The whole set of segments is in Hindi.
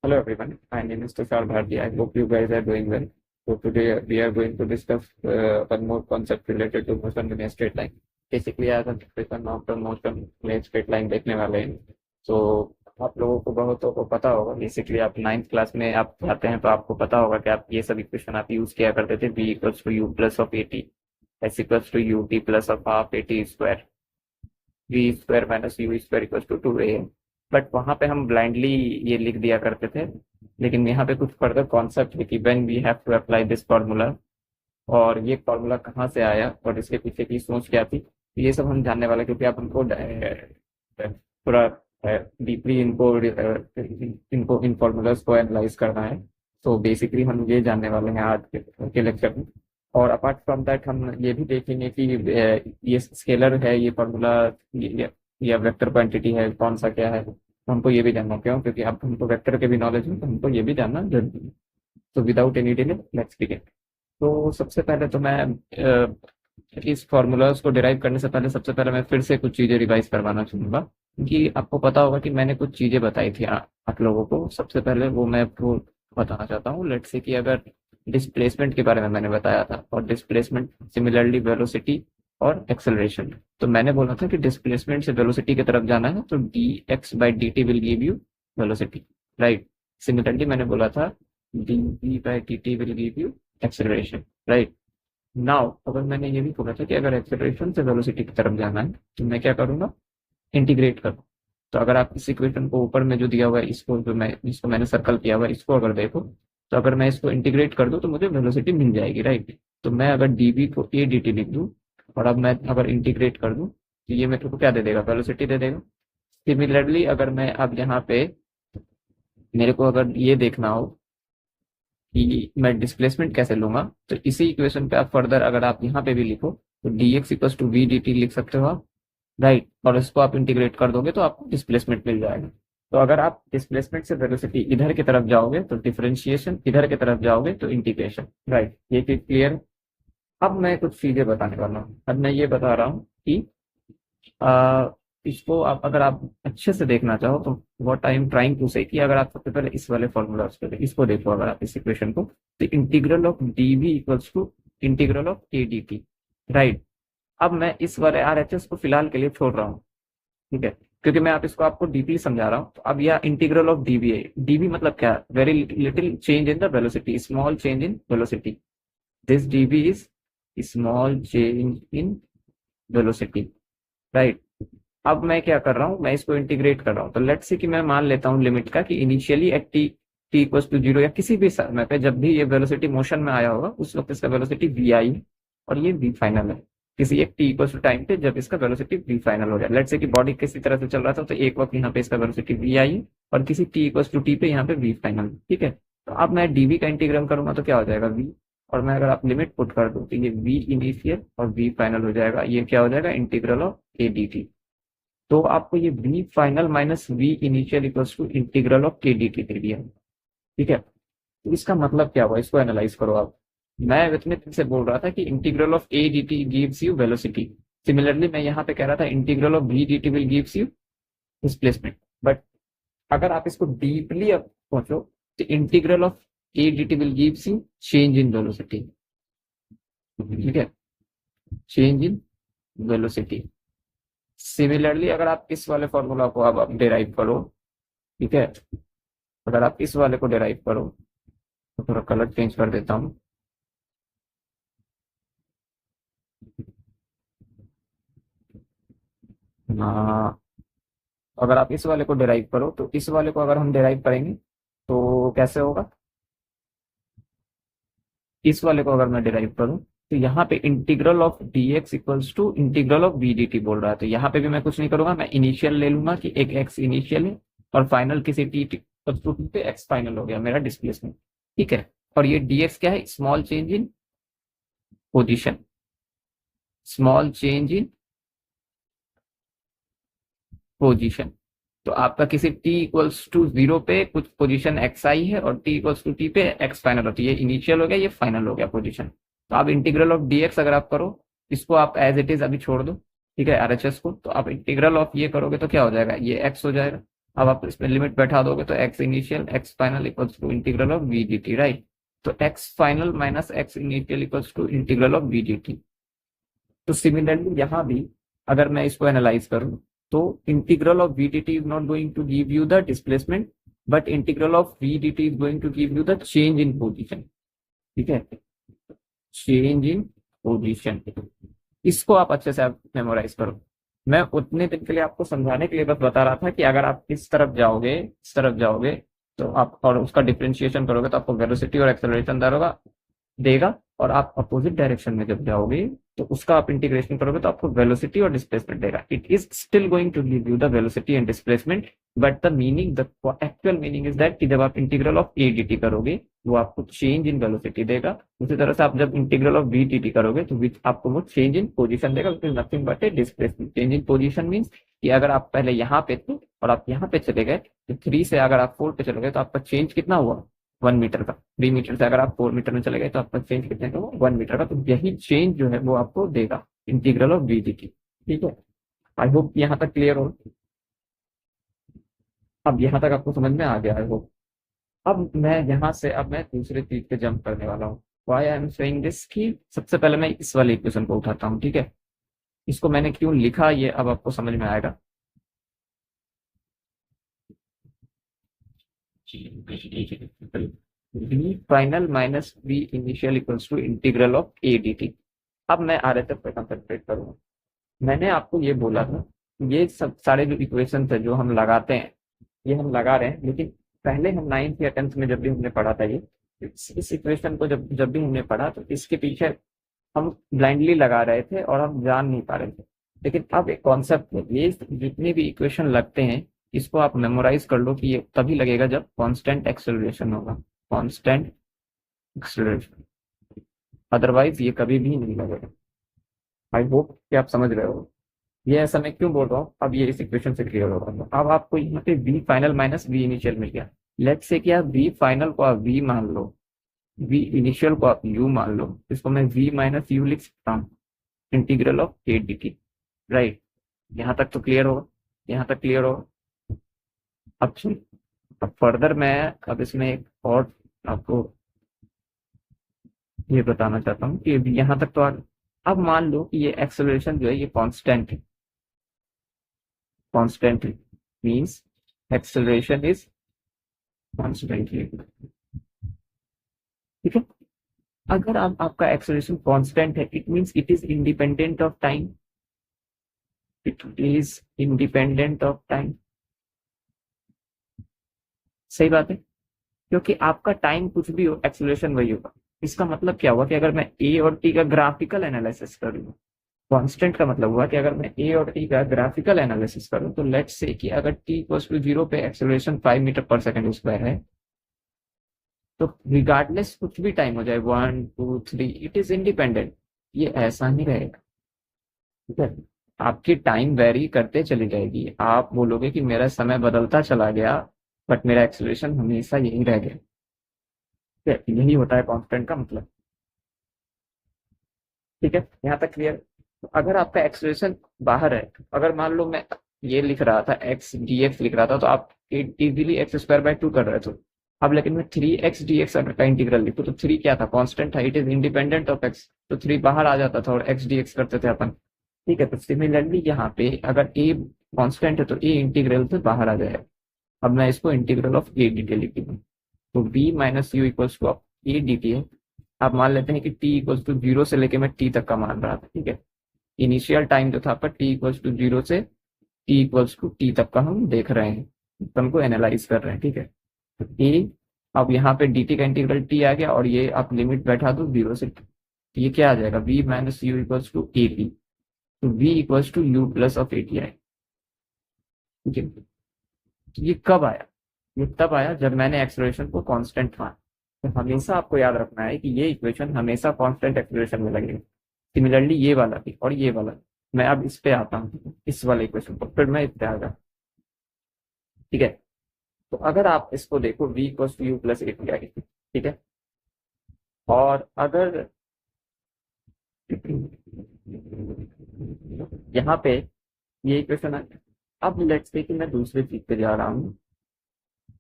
Hello everyone, my name is Tushar Bharti. I hope you guys are doing well. So today we are going to discuss one more concept related to motion in a straight line. Basically as a description of the motion in a straight line देखने वाले हैं. So आप लोगों को बहुतों को पता होगा, बेसिकली आप 9th क्लास में आप जाते हैं तो आपको पता होगा कि आप ये सब इक्वेशन आप यूज किया करते थे. b equals to you plus of a t, s equals to you t plus of half A T square, v square minus u square equals to 2a. But वहां पे हम ब्लाइंडली ये लिख दिया करते थे. लेकिन यहाँ पे कुछ फर्दर कॉन्सेप्ट है कि when we have to apply this formula, और ये फॉर्मूला कहाँ से आया और इसके पीछे की सोच क्या थी, तो ये सब हम जानने वाले हैं, क्योंकि आप हमको पूरा डीपली इनको इन फॉर्मूलाज को एनालाइज करना है. तो बेसिकली हम ये जानने वाले हैं आज के लेक्चर में. और अपार्ट फ्रॉम दैट हम ये भी देखेंगे कि ये स्केलर है, ये फॉर्मूला या वेक्टर क्वांटिटी है, कौन सा क्या है. तो हमको ये भी जानना, क्यों? क्योंकि अब हमको वेक्टर के भी नॉलेज है तो हमको ये भी जानना जरूरी है. तो without any delay let's begin. तो सबसे पहले तो मैं इस फॉर्मूलाज को डिराइव करने से पहले सबसे पहले मैं फिर से कुछ चीज़ें रिवाइज करवाना चाहूँगा, क्योंकि आपको पता होगा कि मैंने कुछ चीज़ें बताई थी आप लोगों को. सबसे पहले वो मैं आपको बताना चाहता हूँ. लेट्स से कि अगर डिस्प्लेसमेंट के बारे में मैंने बताया था, और डिस्प्लेसमेंट सिमिलरली वेलोसिटी और एक्सेलरेशन. तो मैंने बोला था कि डिस्प्लेसमेंट से वेलोसिटी की तरफ जाना है तो d x by d t will give you velocity, right. Similarly मैंने बोला था d v by d t will give you acceleration, right. Now अगर मैंने ये भी बोला था कि अगर एक्सेलरेशन से वेलोसिटी की तरफ जाना है तो मैं क्या करूंगा, इंटीग्रेट करूँ. तो अगर आप इस इक्वेशन को ऊपर में जो दिया हुआ है, इसको जो मैं जिसको मैंने सर्कल किया हुआ है, इसको अगर देखो, तो अगर मैं इसको इंटीग्रेट कर दूं तो मुझे वेलोसिटी मिल जाएगी, राइट. तो मैं अगर डीवी को ए डी टी लिख दूं और अब मैं अगर इंटीग्रेट कर दूं तो ये मेरे को क्या दे देगा, वेलोसिटी दे देगा. सिमिलरली अगर मैं अब यहाँ पे मेरे को अगर ये देखना हो कि मैं डिस्प्लेसमेंट कैसे लूंगा, तो इसी इक्वेशन पे आप फर्दर अगर आप यहाँ पे भी लिखो तो d x equal to v D t लिख सकते हो आप, राइट. और इसको आप इंटीग्रेट कर दोगे तो आपको डिस्प्लेसमेंट मिल जाएगा. तो अगर आप डिस्प्लेसमेंट से वेलोसिटी इधर की तरफ जाओगे तो डिफरेंशिएशन, इधर की तरफ जाओगे तो इंटीग्रेशन, राइट. ये चीज क्लियर. अब मैं कुछ चीजें बताने वाला हूँ. अब मैं ये बता रहा हूँ कि आ, इसको आप अगर आप अच्छे से देखना चाहो तो what I am trying to say, कि अगर आप सबसे पहले इस वाले फॉर्मूला इसको देखो, अगर आप इस इक्वेशन को, तो integral of d v equals to integral of a d T, right. अब मैं इस वाले आर एच एस को फिलहाल के लिए छोड़ रहा हूँ, ठीक है, क्योंकि मैं आप इसको आपको डीपली समझा रहा हूँ. तो अब यह इंटीग्रल ऑफ डीवी है. डीवी मतलब क्या? Very little change in the velocity, small change in velocity. This dv is small change in velocity, right. अब मैं क्या कर रहा हूँ, मैं इसको इंटीग्रेट कर रहा हूँ. तो लेट्स से कि मैं मान लेता हूँ लिमिट का कि initially at t t equal to zero, या किसी भी समय पे जब भी ये वेलोसिटी मोशन में आया होगा उस वक्त इसका वेलोसिटी वी आई है और ये वी फाइनल है. किसी एक टी इक्वल टू टाइम पे जब इसका वेलोसिटी वी फाइनल हो जाए, लेट्स से कि बॉडी किसी तरह से चल रहा था तो एक वक्त यहाँ पे इसका वेलोसिटी वी आई है और किसी टी इक्वल टू टी पे यहाँ पे वी फाइनल, ठीक है. तो अब मैं डीवी का इंटीग्रल करूंगा तो क्या हो जाएगा, वी. और मैं अगर आप लिमिट पुट कर दूं तो ये वी इनिशियल और वी फाइनल हो जाएगा. ये क्या हो जाएगा, integral of a d T. तो आपको ये v final minus we initial equals to integral of k d t दे दिया, ठीक है. तो इसका मतलब क्या हुआ, इसको एनालाइज करो आप. मैं इतने दिन से बोल रहा था कि integral of a d t gives you velocity. Similarly मैं यहाँ पे कह रहा था integral of we D t will gives you displacement. But अगर आप इसको डीपली अब पहुंचो तो integral of a d t will gives you change in velocity, ठीक है, चेंज इन वेलोसिटी. सिमिलरली अगर आप इस वाले फॉर्मूला को अब डिराइव करो, ठीक है, अगर आप इस वाले को डिराइव करो, तो थोड़ा कलर चेंज कर देता हूँ. हाँ, अगर आप इस वाले को डिराइव करो तो इस वाले को अगर हम डिराइव करेंगे तो कैसे होगा, इस वाले को अगर मैं डिराइव करूं तो यहाँ पे integral of d x equals to integral of we D t बोल रहा है. तो यहाँ पे भी मैं कुछ नहीं करूंगा, मैं इनिशियल ले लूंगा कि एक एक्स इनिशियल है और फाइनल किसी टी पे एक्स फाइनल हो गया मेरा डिस्प्लेसमेंट, ठीक है. और ये डी एक्स क्या है, small change in position, small change in position. तो आपका किसी टी इक्वल्स टू जीरो पे कुछ पोजीशन एक्स आई है और टी इक्वल्स टू टी पे एक्स फाइनल होती है. ये इनिशियल हो गया, ये फाइनल हो गया पोजीशन. तो आप इंटीग्रल ऑफ डी एक्स अगर आप करो, इसको आप एज इट इज अभी छोड़ दो, ठीक है, आर एच एस को. तो आप इंटीग्रल ऑफ ये करोगे तो क्या हो जाएगा, ये एक्स हो जाएगा. अब आप इसमें लिमिट बैठा दोगे तो X initial X final equals to integral of we D T, right. तो X final minus X initial equals to integral of we D T. तो सिमिलरली यहाँ भी अगर मैं इसको एनालाइज करूं तो integral of we D T is not going to give you the displacement, but integral of we D T is going to give you the change in position. ठीक है, चेंज इन पोजिशन, इसको आप अच्छे से आप मेमोराइज करो। मैं उतने दिन के लिए आपको समझाने के लिए बस बता रहा था कि अगर आप इस तरफ जाओगे, इस तरफ जाओगे तो आप और उसका डिफरेंशिएशन करोगे तो आपको वेलोसिटी और एक्सेलरेशन देगा। और आप अपोजिट डायरेक्शन में जब जाओगे तो उसका आप इंटीग्रेशन करोगे तो आपको वेलोसिटी और डिस्प्लेसमेंट देगा। It is still going to give you the velocity and displacement, but the meaning, the actual meaning is that कि जब आप integral of a d t करोगे वो आपको चेंज इन वेलोसिटी देगा। उसी तरह से आप जब integral of we T T करोगे तो विच आपको वो चेंज इन पोजीशन देगा, which is nothing but A displacement. Change in position means कि अगर आप पहले यहाँ पे थे और आप यहाँ पे चले गए तो 3 से अगर आप 4 पे चले गए तो आपका चेंज कितना हुआ, 1 मीटर का। 3 मीटर से अगर आप 4 मीटर में चले गए तो आपका चेंज कितने का हुआ, 1 मीटर का। तो यही चेंज जो है वो आपको देगा integral of we D t. ठीक है, आई होप यहाँ तक क्लियर हो। अब यहाँ तक आपको समझ में आ गया, आई होप। अब मैं यहाँ से अब मैं दूसरे चीज पे जंप करने वाला हूँ। Why I am saying this, कि सबसे पहले मैं इस वाले इक्वेशन को उठाता हूँ। ठीक है, इसको मैंने क्यों लिखा ये अब आपको समझ में आएगा। V final minus we initial equals to integral of a d t. अब मैं आरएचएफ पे कंसंट्रेट करूंगा। मैंने आपको ये बोला था, ये सब सारे जो इक्वेशन है जो हम लगाते हैं ये हम लगा रहे हैं, लेकिन पहले हम 9th या 10th में जब भी हमने पढ़ा था ये इस इक्वेशन को जब जब भी हमने पढ़ा तो इसके पीछे हम ब्लाइंडली लगा रहे थे और हम जान नहीं पा रहे थे। लेकिन अब एक कॉन्सेप्ट है, ये जितने भी इक्वेशन लगते हैं इसको आप मेमोराइज कर लो कि ये तभी लगेगा जब कांस्टेंट एक्सेलरेशन होगा, कांस्टेंट एक्सेलरेशन, अदरवाइज ये कभी भी नहीं लगेगा। आई होप कि आप समझ रहे हो। ये ऐसा मैं क्यों बोल रहा हूँ, अब ये इस इक्वेशन से क्लियर होगा। अब आपको यहाँ पे V final minus we initial मिल गया। लेट्स से कि आप वी फाइनल को आप वी मान लो, वी इनिशियल को आप यू मान लो, इसको मैं वी माइनस यू लिख सकता हूँ, integral of a d T, right. यहाँ तक तो क्लियर होगा, यहाँ तक क्लियर होगा। अब सुन, अब फर्दर मैं अब इसमें एक और आपको ये बताना चाहता हूँ कि यहाँ तक तो अब मान लो कि ये एक्सेलरेशन जो है ये कांस्टेंट है, constant means acceleration is constant. ठीक है, अगर आप आपका एक्सेलरेशन कांस्टेंट है it means it is independent of time, it is independent of time. सही बात है, क्योंकि आपका टाइम कुछ भी हो एक्सेलरेशन वही होगा। इसका मतलब क्या हुआ कि अगर मैं ए और टी का ग्राफिकल एनालिसिस करूँ, कांस्टेंट का मतलब हुआ कि अगर मैं ए और टी का ग्राफिकल एनालिसिस करूं तो लेट्स से कि अगर टी इक्वल्स टू 0 पे एक्सेलरेशन 5 मीटर पर सेकंड स्क्वायर है तो रिगार्डलेस कुछ भी टाइम हो जाए 1 2 3 इट इज इंडिपेंडेंट, ये ऐसा ही रहेगा। ठीक है, आपकी टाइम वेरी करते चली जाएगी, आप बोलोगे कि मेरा समय बदलता चला गया बट मेरा एक्सेलरेशन हमेशा यही रह गया। ठीक है, यही होता है कांस्टेंट का मतलब। ठीक है, यहाँ तक क्लियर। तो अगर आपका एक्सेलरेशन बाहर है, अगर मान लो मैं ये लिख रहा था एक्स डी एक्स लिख रहा था तो आप इजीली एक्स स्क्वायर बाय 2 कर रहे थे। अब लेकिन मैं 3x dx अगर का इंटीग्रल लिखूं तो 3 क्या था, कांस्टेंट था, it is independent of x, तो 3 बाहर आ जाता था और x dx करते थे अपन। ठीक है, तो सिमिलरली यहाँ पे अगर a कांस्टेंट है तो a इंटीग्रल से बाहर आ जाएगा। अब मैं इसको इंटीग्रल ऑफ a dt लिख दूँ तो v minus u equals to a dt है। आप मान लेते हैं कि t इक्वल्स टू 0 से लेके मैं t तक का मान रहा था। ठीक है, इनिशियल टाइम जो था पर t इक्वल्स टू 0 से t इक्वल्स टू t तक का हम देख रहे हैं, हमको एनालाइज कर रहे हैं। ठीक है, तो a, अब यहाँ पे dt का इंटीग्रल t आ गया और ये आप लिमिट बैठा दो 0 से t, तो ये क्या आ जाएगा v minus u equals to a t, तो v equals to you plus of a t आए। ठीक है, तो ये कब आया, ये तब आया जब मैंने एक्सेलरेशन को कांस्टेंट माना। तो हमेशा आपको याद रखना है कि ये इक्वेशन हमेशा कांस्टेंट एक्सेलरेशन में लगेगी। सिमिलरली ये वाला भी और ये वाला भी। मैं अब इस पे आता हूँ, इस वाले इक्वेशन पर, फिर मैं इस पे आ गया। ठीक है, तो अगर आप इसको देखो v equals to you plus a t आएगी। ठीक है, और अगर यहाँ पे ये इक्वेशन अब लेट्स से कि मैं दूसरी चीज पे जा रहा हूँ।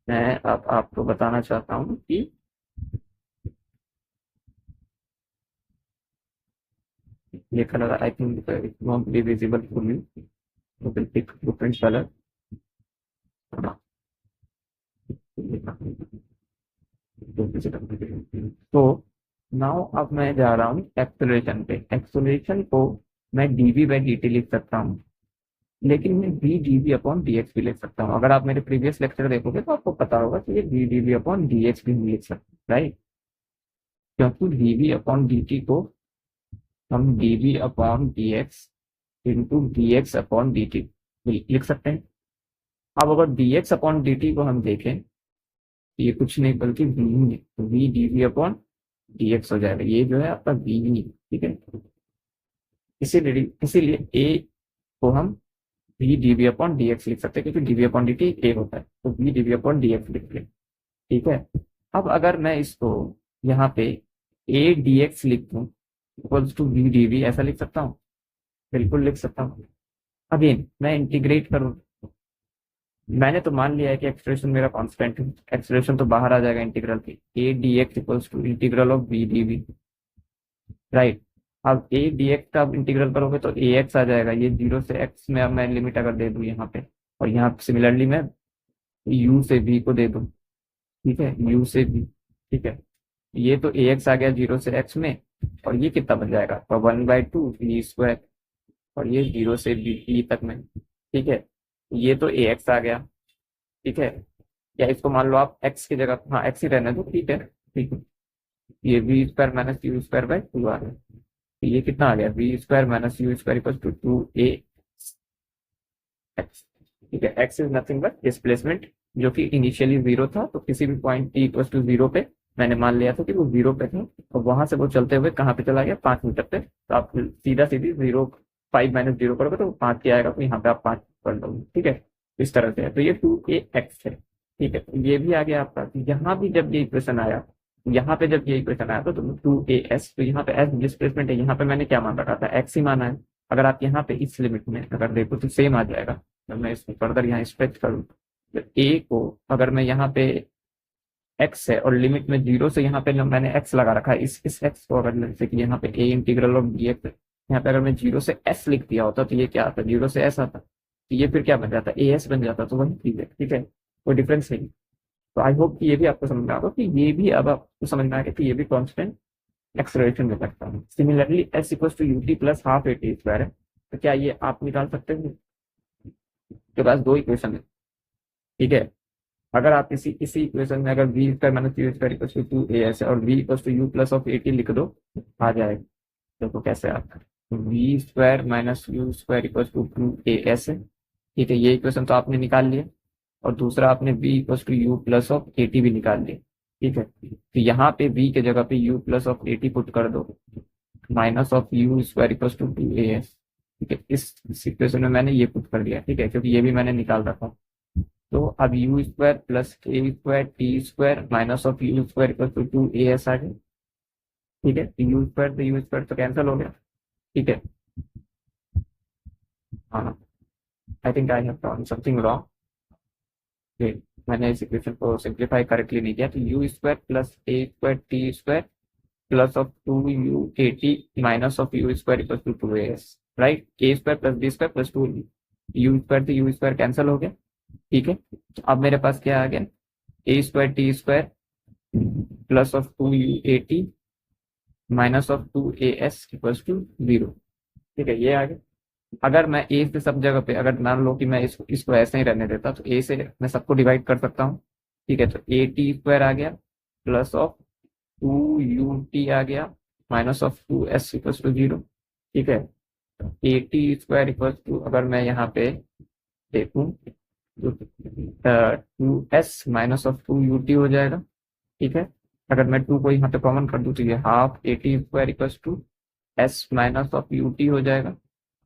मैं अब आपको बताना चाहता हूँ कि ये colour I think it won't be visible for you, तो विल पिक डिफरेंट कलर। तो नाउ अब मैं जा रहा हूँ एक्सेलरेशन पे। एक्सेलरेशन को मैं dv बाई dt लिख सकता हूँ, लेकिन मैं v dv अपॉन dx भी लिख सकता हूँ। अगर आप मेरे प्रीवियस लेक्चर देखोगे तो आपको पता होगा कि ये v dv अपॉन dx भी लिख सकते हैं, राइट? क्योंकि dv अपॉन dt को हम dv upon dx into dx upon dt लिख सकते हैं। अब अगर dx अपॉन dt को हम देखें, तो ये कुछ नहीं बल्कि v है, तो v dv अपॉन dx हो जाएगा। ये जो है आपका v है, ठीक है। इसीलिए a को हम v dv अपॉन dx लिख सकते हैं, क्योंकि dv अपॉन dt a होता है, तो v dv अपॉन dx लिख लें, ठीक है। अब अगर मैं इसको यहाँ पे a dx लिख दूँ इक्वल्स टू v dv, ऐसा लिख सकता हूँ? बिल्कुल लिख सकता हूँ। अगेन मैं इंटीग्रेट करूँ, मैंने तो मान लिया है कि एक्सप्रेशन मेरा कांस्टेंट है, एक्सप्रेशन तो बाहर आ जाएगा इंटीग्रल की। a dx equals to integral of v dv, right? अब a dx का अब इंटीग्रल करोगे तो ax आ जाएगा। ये 0 से x में अब मैं लिमिट अगर दे दूं यहाँ पे, और यहाँ सिमिलरली मैं u से v को दे दूं, ठीक है, u से v, ठीक है। ये तो ax आ गया 0 से x में, और ये कितना बन जाएगा तो 1/2 v स्क्वायर, और ये 0 से v तक में, ठीक है। ये तो ax आ गया, ठीक है। या इसको मान लो आप x की जगह, हाँ x ही रहने दो, ठीक है, ठीक है। ये v square minus u square by 2 आ गया। तो ये कितना आ गया, v square minus u square equal to 2a x, ठीक है। X is nothing but displacement, जो कि इनिशियली जीरो था, तो किसी भी point t equal to zero पे मैंने मान लिया था कि वो जीरो पे था, और वहां से वो चलते हुए कहाँ पे चला गया, 5 मीटर पे। तो आप सीधा सीधी 0 5 माइनस 0 करोगे तो 5 की आएगा, तो यहाँ पे आप 5 कर दोगे, ठीक है। इस तरह से है, तो ये 2ax है, ठीक है। तो ये भी आ गया आपका। यहाँ भी जब ये इक्वेशन आया, यहाँ पे जब ये इक्वेशन आया तो 2as, तो यहाँ पे एस डिस्प्लेसमेंट है, यहाँ पे मैंने क्या मान रखा था, एक्स ही माना है। अगर आप यहाँ पे इस लिमिट में अगर देखो तो सेम आ जाएगा। तो मैं इसको फर्दर यहाँ स्ट्रेच करूँ तो ए को अगर मैं यहाँ पे एक्स है और लिमिट में 0 से यहाँ पे मैंने एक्स लगा रखा है, इस एक्स को अगर जैसे कि यहाँ पे ए इंटीग्रल ऑफ डी एक्स, यहाँ पे अगर मैं 0 से एस लिख दिया होता तो ये क्या आता, 0 से एस आता, तो ये फिर क्या बन जाता, ए एस बन जाता। तो वही चीज है, ठीक है, कोई डिफरेंस नहीं। तो आई होप कि ये भी आपको समझ में आएगा कि ये भी अब आपको समझ में आएगा कि ये भी कॉन्स्टेंट एक्सेलरेशन में लगता है। Similarly s equal to you t plus half A T square है, तो क्या ये आप निकाल सकते हैं? के पास दो इक्वेशन है, ठीक है। अगर आप इसी इक्वेशन में अगर v square minus u square equal to 2as है और v equal to you plus of a t लिख दो, आ जाएगा। देखो कैसे आता है, v square minus u square equal to 2as है, ठीक है। ये इक्वेशन तो आपने निकाल लिया, और दूसरा आपने v equal to you plus of a t भी निकाल लिया, ठीक है। तो यहाँ पे v के जगह पे u plus of a t put कर दो, minus of u square equal to 2as, ठीक है। इस इक्वेशन में मैंने ये पुट कर दिया, ठीक है, क्योंकि ये भी मैंने निकाल रखा। तो अब u square plus a square T square minus of u square equal to 2as आ गया, ठीक है। यू स्क्वायर तो कैंसिल हो गया, ठीक है। हाँ, I think I have done something wrong, मैंने इस इक्वेशन को सिंप्लीफाई करेक्टली नहीं किया। तो u square plus a square T square plus of 2u80 minus of u square equal to 2as, right. A square plus B square plus 2 u square तो यू स्क्वायर कैंसिल हो गया, ठीक है। तो अब मेरे पास क्या आ गया, A square T square plus of 2u80 minus of 2as equals to 0, ठीक है। ये आ गया। अगर मैं ए से सब जगह पे अगर मान लो कि मैं इसको ऐसे ही रहने देता, तो ए से मैं सबको डिवाइड कर सकता हूँ, ठीक है। तो ए टी स्क्वायर आ गया प्लस ऑफ 2u टी आ गया minus of 2s equals to 0, ठीक है। A T square equals to अगर मैं यहाँ पे देखूँ तो 2s minus of 2u T हो जाएगा, ठीक है। अगर मैं 2 को यहाँ पे कॉमन कर दूँ तो ये half A T square equals to S minus of u t हो जाएगा।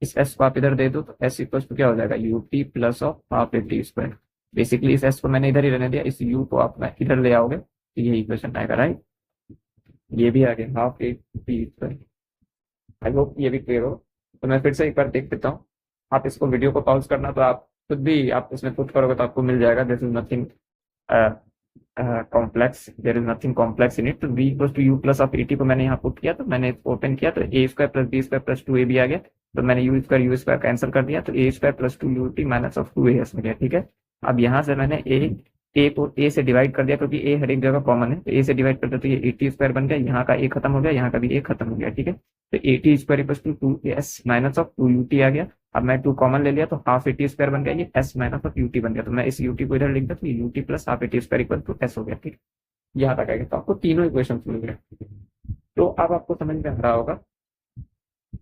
इस एस को आप इधर दे दो तो एस इक्वल्स टू क्या हो जाएगा, you t plus of half A T square. Basically इस एस को मैंने इधर ही रहने दिया, इस यू को आप इधर ले आओगे तो ये इक्वेशन आएगा, राइट। ये भी आ गया half A T square. I hope ये भी क्लियर हो। तो मैं फिर से एक बार देख देता हूँ, आप इसको वीडियो को पॉज करना, तो आप खुद भी आप इसमें पुट करोगे तो आपको मिल जाएगा, this is nothing complex, there is nothing complex in it. तो B equal to you plus of A T को मैंने यहाँ पुट किया, तो मैंने ओपन किया तो A square plus B square plus two A B आ गया। तो मैंने यू स्क्वायर कैंसिल कर दिया, तो A square plus two you T minus of two A S हो गया। ठीक है, अब यहाँ से मैंने ए को ए से डिवाइड कर दिया, क्योंकि ए हर एक जगह कॉमन है, तो ए से डिवाइड कर दिया तो ये ए टी स्क्वायर बन गया, यहाँ का ए खत्म हो गया, यहाँ का भी ए खत्म हो गया। ठीक है, तो A T square equal to two S minus of two you T आ गया। अब मैं टू कॉमन ले लिया तो हाफ ए टी स्क्वायर बन गया, ये S minus of u T बन गया, तो मैं इस यू टी को इधर लिख दिया, तो u t plus half A T square equal to s हो गया। ठीक, यहाँ तक आएगा, तो आपको तीनों इक्वेशन मिल गए। तो अब आपको समझ में आ रहा होगा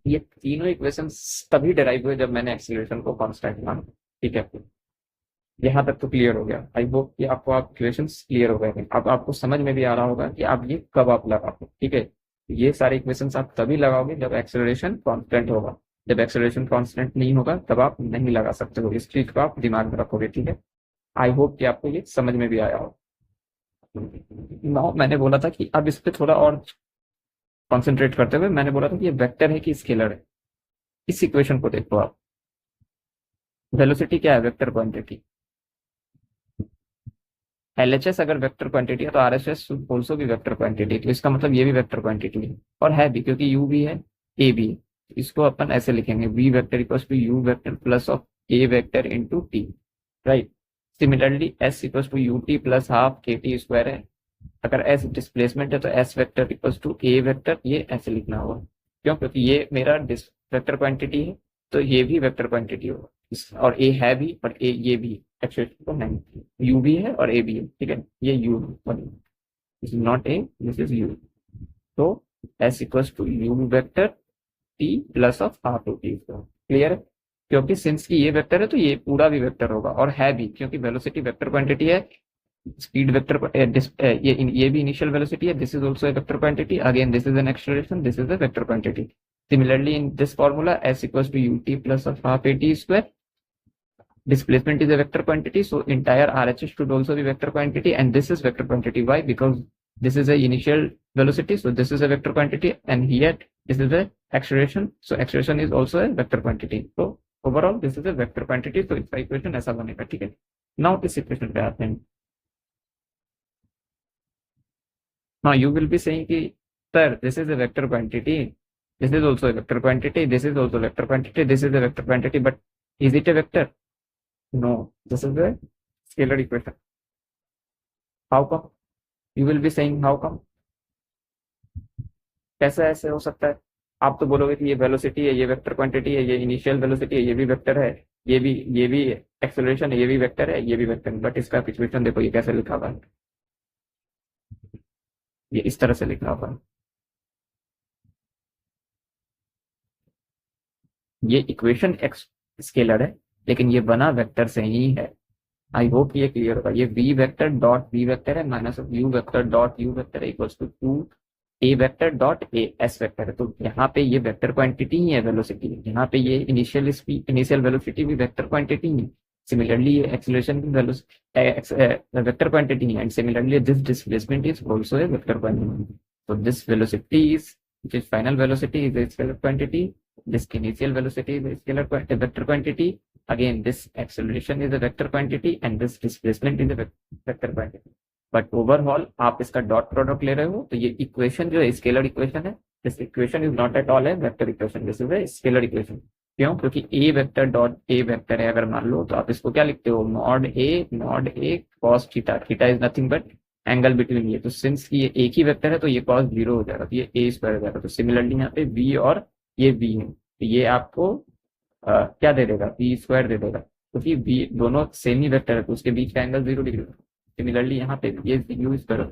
ये तीनों इक्वेशन तभी डेराइव हुए जब मैंने एक्सीलरेशन को कांस्टेंट माना। ठीक है, यहाँ तक तो क्लियर हो गया। आई होप कि आपको आप इक्वेशंस क्लियर हो गए हैं। अब आपको समझ में भी आ रहा होगा कि आप ये कब आप लगाओगे। ठीक है, ये सारे इक्वेशंस आप तभी लगाओगे जब एक्सेलरेशन कांस्टेंट होगा। जब एक्सेलरेशन कांस्टेंट नहीं होगा तब आप नहीं लगा सकते हो, इस चीज को आप दिमाग में रखोगे। ठीक है, आई होप कि आपको ये समझ में भी आया हो। नाउ मैंने बोला था कि अब इस पे थोड़ा और कॉन्सेंट्रेट करते हुए मैंने बोला था कि ये वेक्टर है कि स्केलर है। इस इक्वेशन को देखो आप, वेलोसिटी क्या है, वेक्टर क्वांटिटी। एलएचएस अगर वेक्टर क्वांटिटी है तो आरएचएस ऑल्सो भी वेक्टर क्वांटिटी, तो इसका मतलब ये भी वेक्टर क्वांटिटी है, और है भी, क्योंकि यू भी है ए भी है। तो इसको अपन ऐसे लिखेंगे, v vector equals to you vector plus of a vector into t, right. Similarly s equals to you t plus half k t square है। अगर एस डिस्प्लेसमेंट है तो s vector equals to a vector, ये ऐसे लिखना होगा। क्यों? क्योंकि ये मेरा वेक्टर क्वांटिटी है, तो ये भी वेक्टर क्वांटिटी होगा, और ए है भी और ए ये भी, एक्चुअली तो नहीं, यू भी है और ए भी है। ठीक है, ये U this is not A, this is U. तो S equals to you vector T plus of half A T. Clear है? क्योंकि सिंस की ये वेक्टर है तो ये पूरा भी वेक्टर होगा, और है भी, क्योंकि वेलोसिटी वेक्टर क्वांटिटी है। स्पीड वेक्टर, ये भी इनिशियल वेलोसिटी है, this is also a vector quantity, again this is an acceleration, this is a vector quantity. Similarly, in this formula, s equals to ut plus of half at square. Displacement is a vector quantity, so entire RHS should also be vector quantity, and this is vector quantity. Why? Because this is a initial velocity, so this is a vector quantity, and here this is a acceleration, so acceleration is also a vector quantity. So overall, this is a vector quantity, so इसका equation ऐसा बनेगा। ठीक है, now इस equation पे आते हैं। Now you will be saying कि sir, this is a vector quantity, this is also a vector quantity, this is also a vector quantity, this is a vector quantity, but is it a vector? No, this is a scalar equation. How come? You will be saying how come? कैसे ऐसे हो सकता है? आप तो बोलोगे कि ये वेलोसिटी है, ये वेक्टर क्वांटिटी है, ये इनिशियल वेलोसिटी है, ये भी वेक्टर है, ये भी एक्सेलरेशन है, ये भी वेक्टर है, ये भी वेक्टर है, बट इसका इक्वेशन देखो, ये कैसे लिखा हुआ है, ये इस तरह से लिखा हुआ है। ये इक्वेशन एक्स स्केलर है, लेकिन ये बना वेक्टर से ही है। आई होप ये क्लियर होगा। ये v vector dot v vector है minus of u vector dot u vector equals to two a vector dot a s vector है। तो यहाँ पे ये वेक्टर क्वांटिटी ही है, वेलोसिटी। यहाँ पे ये इनिशियल वेलोसिटी भी वेक्टर क्वांटिटी है। सिमिलरली ये एक्सेलरेशन भी वेक्टर क्वांटिटी है, and similarly this displacement is also a vector quantity. तो this velocity is, which is final velocity, is a scalar quantity. This initial velocity is a scalar vector quantity. Again, this acceleration is a vector quantity, and this displacement is a vector quantity. But overall, आप इसका डॉट प्रोडक्ट ले रहे हो, तो ये इक्वेशन जो है स्केलर इक्वेशन है। This equation is not at all है vector equation, this is a scalar equation. क्यों? क्योंकि a vector dot a vector है, अगर मान लो तो आप इसको क्या लिखते हो, mod A cos theta. Theta is nothing but angle between ये। तो सिंस ये एक ही वेक्टर है तो ये कॉस जीरो हो जाएगा, तो ये ए स्क्वायर हो जाएगा। तो सिमिलरली यहाँ पे बी और ये बी है, तो ये आपको क्या दे देगा, बी स्क्वायर दे देगा, क्योंकि बी दोनों सेम ही वेक्टर है, तो उसके बीच का एंगल 0 डिग्री। सिमिलरली यहाँ पे ये यू स्क्वायर,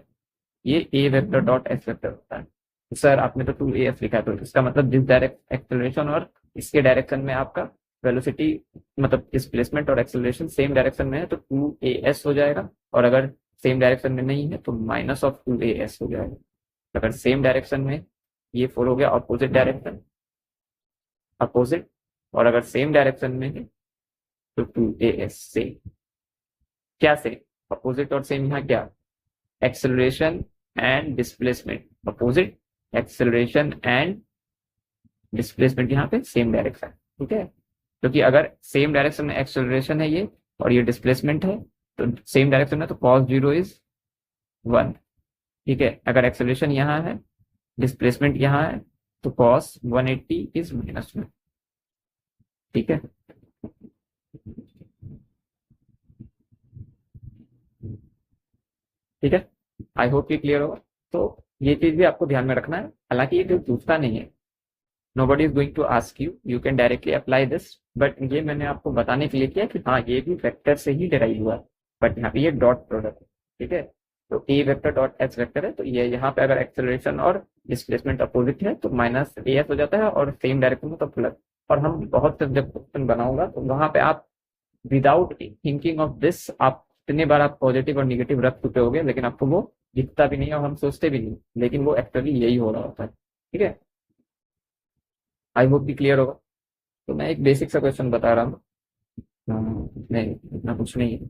ये ए वेक्टर डॉट एस वेक्टर होता है। तो सर आपने तो 2as लिखा है, तो इसका मतलब दिस डायरेक्ट एक्सेलरेशन और इसके डायरेक्शन में आपका वेलोसिटी, मतलब डिस्प्लेसमेंट और एक्सेलरेशन सेम डायरेक्शन में है, तो 2as हो जाएगा। और अगर सेम डायरेक्शन में नहीं है तो माइनस ऑफ 2as हो जाएगा। अगर सेम डायरेक्शन में, ये फोर हो गया अपोजिट डायरेक्शन, अपोजिट। और अगर सेम डायरेक्शन में है तो 2as से, क्या से, अपोजिट और सेम। यहाँ क्या, acceleration and displacement, opposite acceleration and displacement, यहाँ पे सेम डायरेक्शन। ठीक है, क्योंकि अगर सेम डायरेक्शन में एक्सेलरेशन है ये और ये डिस्प्लेसमेंट है तो सेम डायरेक्शन है तो cos 0 इज 1। ठीक है, अगर एक्सेलरेशन यहाँ है, डिस्प्लेसमेंट यहाँ है, तो cos 180 इज -1। ठीक है, ठीक है, आई होप ये क्लियर होगा। तो ये चीज भी आपको ध्यान में रखना है, हालांकि ये कोई पूछता नहीं है, nobody is going to ask you, you can directly apply this, but ये मैंने आपको बताने के लिए किया कि हाँ ये भी वेक्टर से ही डिराइव हुआ है, बट यहाँ पे ये डॉट प्रोडक्ट। ठीक है, तो ए वेक्टर डॉट एच वेक्टर है, तो ये यहाँ पे अगर एक्सेलरेशन और डिस्प्लेसमेंट अपोजिट है तो माइनस ए एस हो जाता है, और सेम डायरेक्शन में तो प्लस। और हम बहुत से जब क्वेश्चन बनाऊंगा तो वहां पे आप विदाउट थिंकिंग ऑफ दिस, आप इतने बार आप पॉजिटिव और निगेटिव रख चुके होगे, लेकिन आपको वो दिखता भी नहीं है और हम सोचते भी नहीं, लेकिन वो एक्चुअली यही हो रहा होता है। ठीक है, आई होप भी क्लियर होगा। तो मैं एक बेसिक सा क्वेश्चन बता रहा हूँ, नहीं इतना कुछ नहीं है,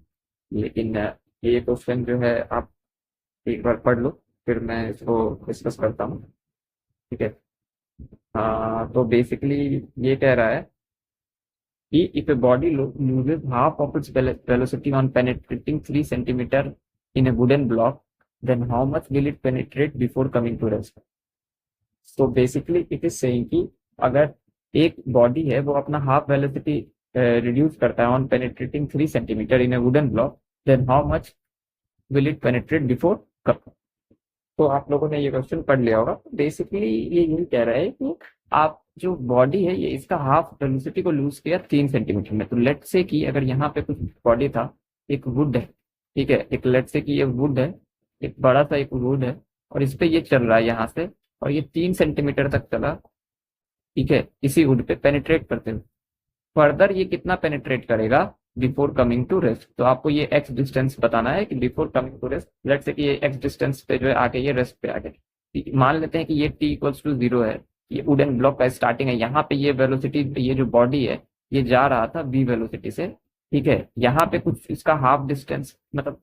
लेकिन ये क्वेश्चन जो है आप एक बार पढ़ लो, फिर मैं इसको डिस्कस करता हूँ। ठीक है, तो बेसिकली ये कह रहा है कि if a body loses half of its velocity on penetrating 3 centimeter in a wooden block, then how much will it penetrate before coming to rest? So basically it is saying कि अगर एक बॉडी है वो अपना हाफ वेलोसिटी रिड्यूस करता है on penetrating 3 centimetre in a wooden block, then how much will it penetrate before come. तो आप लोगों ने ये क्वेश्चन पढ़ लिया होगा। बेसिकली ये यही कह रहा है कि आप जो बॉडी है ये इसका हाफ वेलोसिटी को लूज किया 3 सेंटीमीटर में। तो लेट से कि अगर यहाँ पे कुछ बॉडी था, एक वुड है, ठीक है, एक लेट से कि ये वुड है, एक बड़ा सा एक वुड है, और इस पे ये चल रहा है यहाँ से, और ये 3 सेंटीमीटर तक चला। ठीक है, इसी वुड पे पेनिट्रेट करते हुए फर्दर ये कितना पेनिट्रेट करेगा बिफोर कमिंग टू रेस्ट। तो आपको ये एक्स डिस्टेंस बताना है कि before coming to rest, let say कि ये एक्स डिस्टेंस पे जो है आके ये रेस्ट पे आ गए। मान लेते हैं कि ये t इक्वल्स टू 0 है, ये वुडन ब्लॉक का स्टार्टिंग है, यहाँ पे ये वेलोसिटी, ये जो बॉडी है ये जा रहा था v वेलोसिटी से। ठीक है, यहाँ पे कुछ इसका हाफ डिस्टेंस, मतलब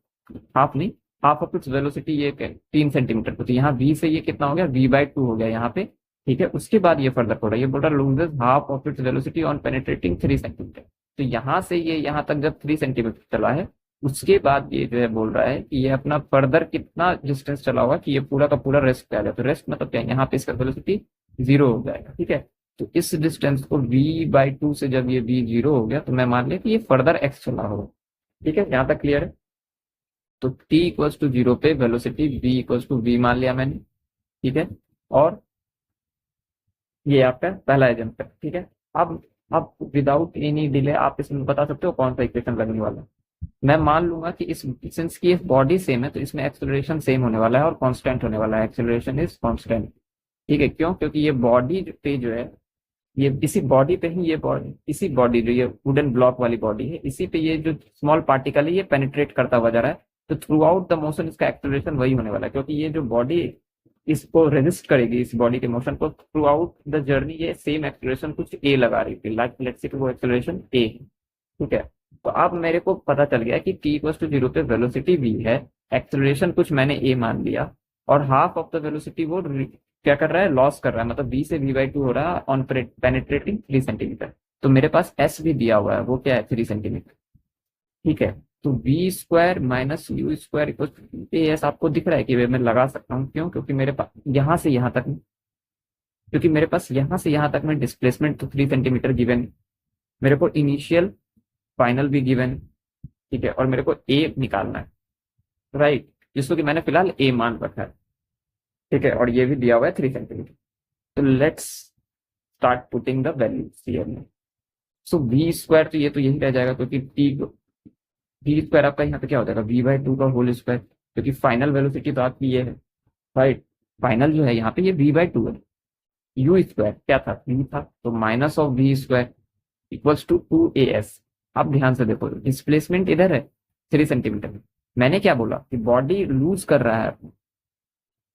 हाफ नहीं, हाफ ऑफ इट्स वेलोसिटी ये 3 सेंटीमीटर, तो यहाँ v से ये कितना हो गया, v/2 हो गया यहाँ पे। ठीक है, उसके बाद ये फर्दर हो रहा है, ये बोल रहा है loses half of its velocity on penetrating 3 centimetre. तो यहाँ से ये यहाँ तक जब 3 सेंटीमीटर चला है, उसके बाद ये जो है बोल रहा है कि ये अपना फर्दर कितना डिस्टेंस चला होगा कि ये पूरा का पूरा रेस्ट पे आ जाए। तो रेस्ट मतलब क्या है, यहाँ पे इसका वेलोसिटी 0 हो जाएगा। ठीक है, तो इस डिस्टेंस को v/2 से जब ये v 0 हो गया तो मैं मान लिया कि ये फर्दर x चला होगा। ठीक है, यहाँ तक क्लियर है। तो t इक्वल्स टू 0 पे velocity v equals to v मान लिया मैंने। ठीक है, और ये आपका पहला एग्जाम्पल। ठीक है, अब विदाउट एनी डिले आप इसमें बता सकते हो कौन सा इक्वेशन लगने वाला है। मैं मान लूंगा कि इस सिंस की बॉडी सेम है तो इसमें एक्सेलरेशन सेम होने वाला है और कांस्टेंट होने वाला है, एक्सेलरेशन इज कांस्टेंट। ठीक है, क्यों, क्योंकि ये बॉडी पे जो है, ये इसी बॉडी पे ही, ये बॉडी, इसी बॉडी जो ये वुडन ब्लॉक वाली बॉडी है, इसी पे ये जो स्मॉल पार्टिकल है ये पेनिट्रेट करता हुआ जा रहा है। तो थ्रू आउट द मोशन इसका एक्सेलरेशन वही होने वाला है, क्योंकि ये जो बॉडी इसको रेजिस्ट करेगी, इस बॉडी के मोशन को, थ्रू आउट द जर्नी ये सेम एक्सेलरेशन कुछ ए लगा रही थी, लाइक लेट्स से वो एक्सेलरेशन ए है। ठीक है, तो अब मेरे को पता चल गया कि t इक्वल्स टू 0 पे वेलोसिटी v है, एक्सेलरेशन कुछ मैंने a मान लिया, और हाफ ऑफ द वेलोसिटी वो क्या कर रहा है, लॉस कर रहा है, मतलब v से v/2 हो रहा है ऑन पेनिट्रेटिंग 3 सेंटीमीटर। तो मेरे पास s भी दिया हुआ है, वो क्या है, 3 सेंटीमीटर। ठीक है, तो v square minus u square equal S आपको दिख रहा है कि मैं लगा सकता हूँ। क्यों, क्योंकि मेरे पास यहाँ से यहाँ तक, क्योंकि मेरे पास यहाँ से यहाँ तक में डिस्प्लेसमेंट तो 3 सेंटीमीटर गिवन, मेरे को इनिशियल फाइनल भी गिवन। ठीक है, और मेरे को ए निकालना है, राइट, जिसको कि मैंने फिलहाल ए मान रखा है। ठीक है, और ये भी दिया हुआ है 3 सेंटीमीटर। तो let's start putting the values here में। सो v स्क्वायर तो ये तो यही रह जाएगा, क्योंकि v स्क्वायर आपका यहाँ पे क्या हो जाएगा, v/2 का होल स्क्वायर, क्योंकि फाइनल वेलोसिटी तो आपकी ये है, राइट, फाइनल जो है यहाँ पे ये v/2 है। u स्क्वायर क्या था, v था, तो minus of v square equals to 2as। अब ध्यान से देखो, डिस्प्लेसमेंट इधर है 3 सेंटीमीटर में, मैंने क्या बोला कि बॉडी लूज कर रहा है,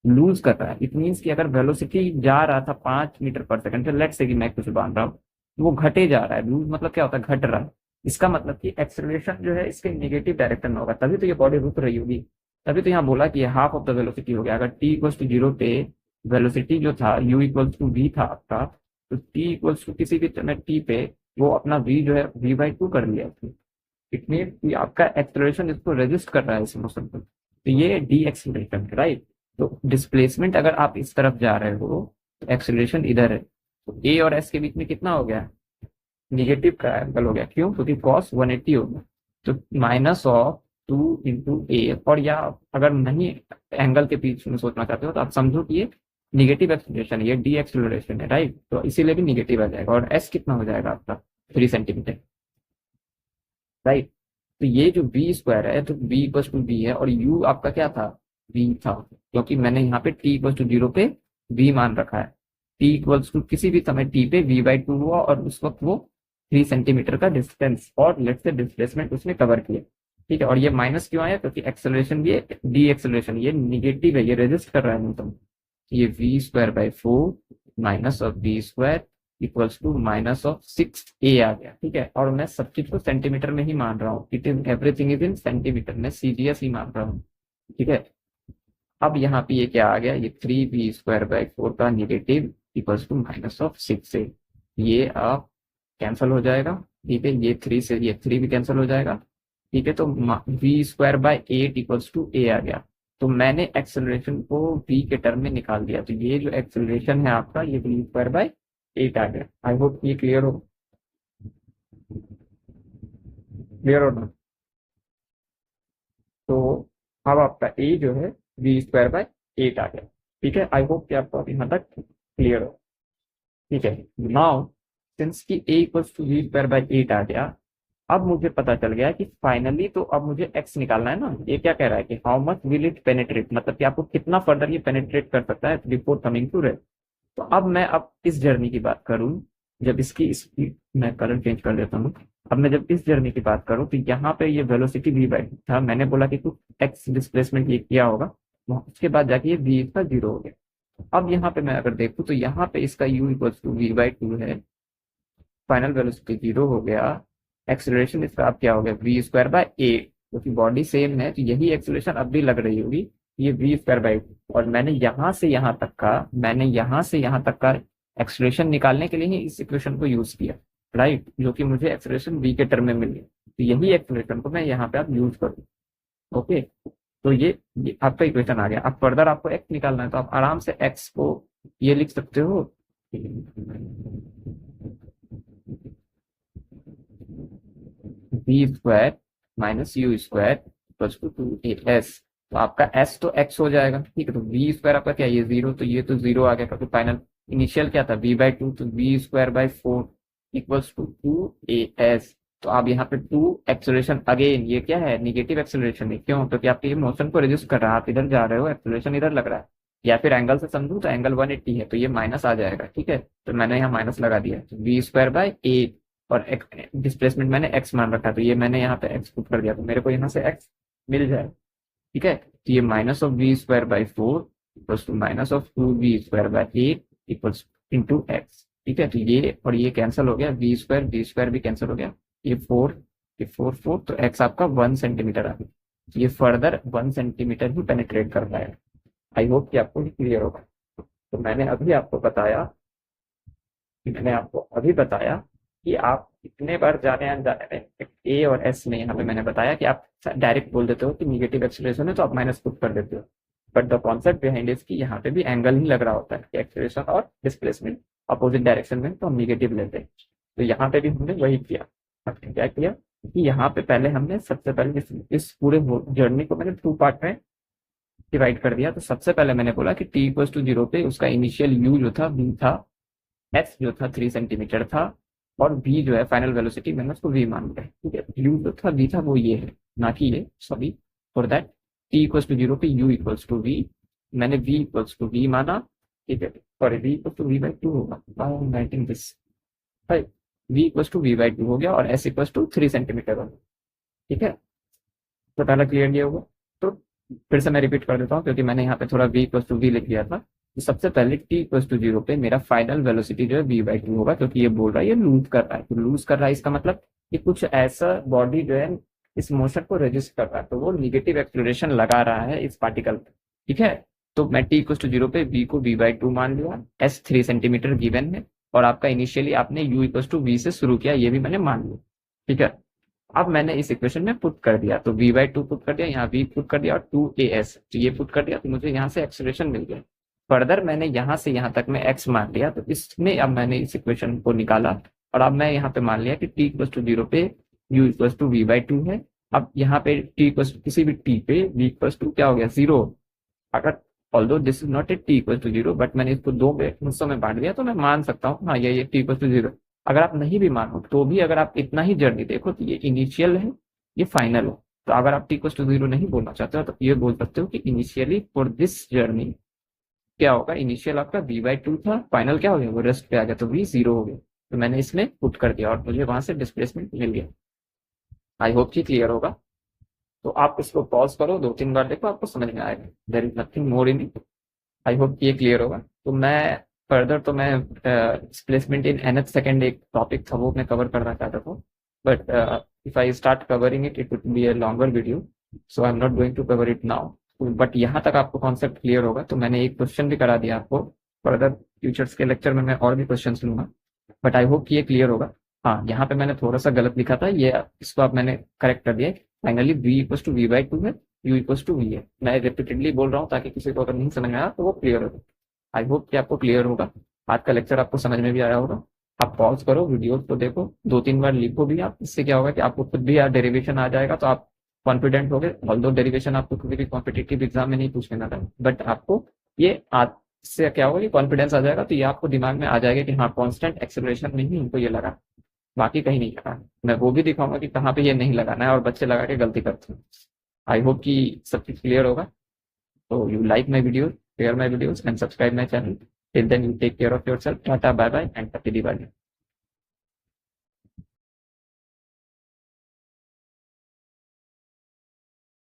लूज कर रहा है। इट मीन्स कि अगर वेलोसिटी जा रहा था 5 मीटर पर सेकंड, लेट से कि मैं कुछ बांध रहा हूँ, वो घटे जा रहा है। लूज मतलब क्या होता है, घट रहा है। इसका मतलब कि एक्सेलरेशन जो है इसके नेगेटिव डायरेक्शन में होगा, तभी तो ये बॉडी रुक रही होगी, तभी तो यहाँ बोला कि हाफ ऑफ द वेलोसिटी हो गया। अगर t इक्वल्स टू 0 पे वेलोसिटी जो था u इक्वल्स टू v था आपका, तो t इक्वल्स टू किसी भी समय t पे वो अपना v जो है v/2 कर लिया। इट मीन कि आपका एक्सेलरेशन इसको रेजिस्ट कर रहा है इस मोशन को, तो ये डी एक्सेलरेशन है, राइट। तो डिस्प्लेसमेंट अगर आप इस तरफ जा रहे हो तो एक्सेलरेशन इधर है, तो ए और एस के बीच में कितना हो गया, निगेटिव का एंगल हो गया। क्यों? क्योंकि कॉस 180 हो गया। तो -2 × a, और या अगर नहीं एंगल के बीच में सोचना चाहते हो तो आप समझो कि ये निगेटिव एक्सेलरेशन है, ये डी एक्सेलरेशन है, राइट। तो इसीलिए भी निगेटिव आ जाएगा। और एस कितना हो जाएगा आपका 3 सेंटीमीटर, राइट। तो ये जो v² है तो v = v है, और u आपका क्या था, v था, क्योंकि मैंने यहाँ पे t = 0 पे v मान रखा है। t किसी भी समय t पे v/2 हुआ और उस वक्त वो 3 सेंटीमीटर का डिस्टेंस और लेट्स से डिस्प्लेसमेंट उसने कवर किया, ठीक है। और ये माइनस क्यों आया, क्योंकि एक्सेलरेशन ये डी एक्सेलरेशन ये निगेटिव है, ये रेजिस्ट कर रहा है न्यूटन। ये v²/4 -v² -6a आ गया, ठीक है। और मैं सब चीज को सेंटीमीटर में ही मान रहा हूँ, it is everything is in centimetre, मैं सीजीएस ही मान रहा हूँ, ठीक है। अब यहाँ पे ये क्या आ गया, ये 3v²/4 का नेगेटिव -6 ये आप कैंसिल हो जाएगा, ठीक है। ये 3 से ये 3 भी कैंसिल हो जाएगा, ठीक है। तो v²/8 = a आ गया। तो मैंने एक्सेलरेशन को v के टर्म में निकाल दिया, तो ये जो एक्सेलरेशन है आपका ये v²/8 आ गया। आई होप ये क्लियर हो, क्लियर हो ना। तो अब आपका a जो है v²/8 आ गया, ठीक है। आई होप कि आपको अब यहाँ तक क्लियर हो, ठीक है। नाउ सिंस की a = v²/8 आ गया, अब मुझे पता चल गया कि फाइनली तो अब मुझे x निकालना है ना। ये क्या कह रहा है कि how much will it penetrate, मतलब कि आपको कितना फर्दर ये पेनिट्रेट कर सकता है बिफोर कमिंग टू रेस्ट। तो अब मैं अब इस जर्नी की बात करूं, जब इसकी स्पीड, मैं कलर चेंज कर देता हूँ। अब मैं जब इस जर्नी की बात करूं तो यहाँ पे ये वेलोसिटी v/2 था, मैंने बोला कि कुछ x डिस्प्लेसमेंट ये किया होगा, उसके बाद जाके ये v इसका 0 हो गया। अब यहाँ पे मैं अगर देखूं तो यहाँ पे इसका u = v/2 है, फाइनल वेलोसिटी 0 हो गया। एक्सेलरेशन इसका अब क्या हो गया, v²/8, क्योंकि बॉडी सेम है तो यही एक्सेलरेशन अब भी लग रही होगी, ये v²/8। और मैंने यहाँ से यहाँ तक का एक्सेलरेशन निकालने के लिए ही इस इक्वेशन को यूज किया, राइट, जो कि मुझे एक्सेलरेशन v के टर्म में मिल गया। तो यही एक्सेलरेशन को मैं यहाँ पे आप यूज करूँ, ओके। तो ये आपका इक्वेशन आ गया। अब फर्दर आपको x निकालना है तो आप आराम से x को ये लिख सकते हो, v² -u² = 2as। तो आपका s तो x हो जाएगा, ठीक है। तो v² आपका क्या है, ये 0, तो ये तो 0 आ गया, क्योंकि फाइनल इनिशियल क्या था v/2, तो v²/4 = 2as। तो आप यहाँ पे 2 एक्सेलरेशन, अगेन ये क्या है, निगेटिव एक्सेलरेशन है। क्यों? क्योंकि आपके ये मोशन को रेजिस्ट कर रहा है, आप इधर जा रहे हो, एक्सेलरेशन इधर लग रहा है। या फिर एंगल से समझूं तो एंगल 180 है, तो ये माइनस आ जाएगा, ठीक है। तो मैंने यहाँ माइनस लगा दिया, तो v²/8 और डिस्प्लेसमेंट मैंने x मान रखा, तो ये मैंने यहाँ पे x पुट कर दिया, तो मेरे को यहाँ से x मिल जाए, ठीक है। तो ये -(v²/4 = -(2v²/8 × x), ठीक है। तो ये और ये कैंसिल हो गया, v² भी कैंसिल हो गया, ये 4, ये 4 4, तो x आपका 1 सेंटीमीटर आ गया। ये फर्दर 1 सेंटीमीटर ही पेनिट्रेट कर पाएगा। आई होप कि आपको क्लियर होगा। तो मैंने आपको अभी बताया कि आप इतने बार जाने अनजाने में ए और एस में, यहाँ पे मैंने बताया कि आप डायरेक्ट बोल देते हो कि निगेटिव एक्सेलरेशन है तो आप माइनस पुट कर देते हो, but the concept behind is कि यहाँ पे भी एंगल ही लग रहा होता है, एक्सेलरेशन और डिस्प्लेसमेंट अपोजिट डायरेक्शन में तो हम निगेटिव लेते हैं। तो यहाँ पे भी हमने वही किया। हमने क्या किया कि यहाँ पे पहले हमने सबसे पहले इस पूरे जर्नी को मैंने 2 पार्ट में डिवाइड कर दिया। तो सबसे पहले मैंने बोला कि t = 0 पे उसका इनिशियल u जो था v था, s जो था 3 सेंटीमीटर था, और v जो है फाइनल वेलोसिटी मैंने उसको v मान लिया, ठीक है। u जो था v था वो ये है, ना कि ये, सॉरी फॉर दैट। t = 0 पे u = v, मैंने v = v माना, ठीक है। सॉरी v = v/2 होगा, राइटिंग दिस, v = v/2 हो गया, और s = 3 सेंटीमीटर होगा, ठीक है। तो पहला क्लियर ये होगा। तो फिर से मैं रिपीट कर देता हूँ, क्योंकि मैंने यहाँ पे थोड़ा v = v लिख दिया था। तो सबसे पहले t = 0 पे मेरा फाइनल वेलोसिटी जो है v/2 होगा, क्योंकि ये बोल रहा है ये लूज कर रहा है। तो लूज कर रहा है इसका मतलब कि कुछ ऐसा बॉडी जो है इस मोशन को रेजिस्ट कर रहा है, तो वो निगेटिव एक्सेलरेशन लगा रहा है इस पार्टिकल पे, ठीक है। तो मैं t = 0 पे v को v/2 मान लिया, s 3 सेंटीमीटर गिवन है, और आपका इनिशियली आपने यू इक्वल टू वी से शुरू किया, ये भी मैंने मान लिया। ठीक है, अब मैंने इस इक्वेशन में पुट कर दिया, तो वी बाई टू पुट कर दिया, यहाँ वी पुट कर दिया और टू ए एस, तो ये पुट कर दिया, तो मुझे यहाँ से एक्सेलरेशन मिल गया। फर्दर मैंने यहाँ से यहाँ तक मैं एक्स मान लिया, तो इसमें अब मैंने इस इक्वेशन को निकाला और अब मैं यहाँ पे मान लिया कि टी इक्वल टू जीरो पे u equal to v by two है। अब यहाँ पे टी इक्वल टू किसी भी टी पे वी इक्वल टू क्या हो गया, जीरो। अगर although this is not a t equal to zero, but मैंने इसको दो हिस्सों में बांट दिया, तो मैं मान सकता हूँ हाँ ये टी इक्वल टू जीरो। अगर आप नहीं भी मानो तो भी अगर आप इतना ही जर्नी देखो तो ये इनिशियल है, ये फाइनल है। तो अगर आप टी इक्वल टू जीरो नहीं बोलना चाहते हो तो ये बोल सकते हो कि इनिशियली फॉर दिस जर्नी क्या होगा, इनिशियल आपका वी बाई टू था, फाइनल क्या हो गया, वो रेस्ट पे आ गया, तो वी जीरो हो गया। तो मैंने इसमें पुट कर दिया और मुझे वहां से डिस्प्लेसमेंट मिल गया। आई होप कि क्लियर होगा। तो आप इसको पॉज करो, 2-3 बार देखो, आपको समझ में आएगा। There is nothing more in it. I hope कि ये क्लियर होगा। तो मैं फर्दर तो मैं डिस्प्लेसमेंट इन nth सेकेंड एक टॉपिक था, वो मैं कवर करना चाहता था, but if I start covering it it would be a longer video, so I am not going to cover it now. But यहाँ तक आपको कॉन्सेप्ट क्लियर होगा। तो मैंने एक क्वेश्चन भी करा दिया आपको, फर्दर फ्यूचर्स के लेक्चर में मैं और भी क्वेश्चन लूंगा, बट आई होप कि ये क्लियर होगा। हाँ, यहाँ पे मैंने थोड़ा सा गलत लिखा था, ये इसको अब मैंने करेक्ट कर दिया है। Finally v equal to v by two है, यू इक्वल टू वी है। मैं रिपीटेडली बोल रहा हूँ ताकि किसी को अगर नहीं समझ में आया तो वो क्लियर हो। आई होप कि आपको क्लियर होगा, आज का लेक्चर आपको समझ में भी आया होगा। आप पॉज करो, वीडियोस को देखो, 2-3 बार लिखो भी आप, इससे क्या होगा कि आपको खुद भी यार डेरिवेशन आ जाएगा, तो आप कॉन्फिडेंट हो गए। ऑल्दो डेरिवेशन आपको कभी भी कॉम्पिटिटिव एग्जाम में नहीं पूछने ना था, बट आपको ये आज से क्या होगा कि कॉन्फिडेंस आ जाएगा, तो ये आपको दिमाग में आ जाएगा कि हाँ कॉन्स्टेंट एक्सेलरेशन में ही इनको ये लगा, बाकी कहीं नहीं लगा। मैं वो भी दिखाऊंगा कि कहाँ पे ये नहीं लगाना है और बच्चे लगा के गलती करते हैं। आई होप कि सब कुछ क्लियर होगा। So you like my videos, share my videos, and subscribe my channel. Till then, you take care of yourself. Tata, bye bye, and happy Diwali.